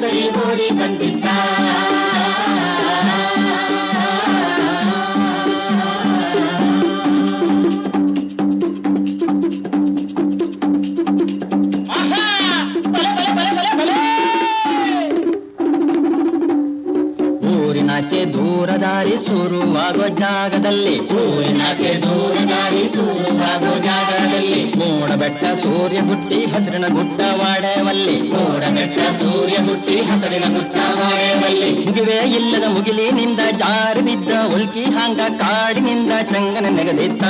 ಸುಂದರಿ ಓಡಿ ಬಂದಿದ್ದ. ಊರಿನಾಚೆ ದೂರ ದಾರಿ ಶುರುವಾಗೋ ಜಾಗದಲ್ಲಿ, ಊರಿನಾಚೆ ದೂರ ದಾರಿ ಶುರುವಾಗೋ ಜಾಗದಲ್ಲಿ, ಮೋಡ ಬೆಟ್ಟ ಸೂರ್ಯ ಹುಟ್ಟಿ ಹಸಿರಿನ ಗುಡ್ಡ ವಾಡೆವಲ್ಲಿ, ಮೋಡ ಬೆಟ್ಟ ಸೂರ್ಯ ಹುಟ್ಟಿ ಹಸಿರಿನ ಗುಡ್ಡ ವಾಡೆವಲ್ಲಿ, ಮುಗಿವೇ ಇಲ್ಲದ ಮುಗಿಲಿನಿಂದ ಜಾರಿ ಬಿದ್ದ ಉಲ್ಕಿ ಹಾಂಗ ಕಾಡಿನಿಂದ ಚಂಗನ ನೆಗದಿದ್ದ.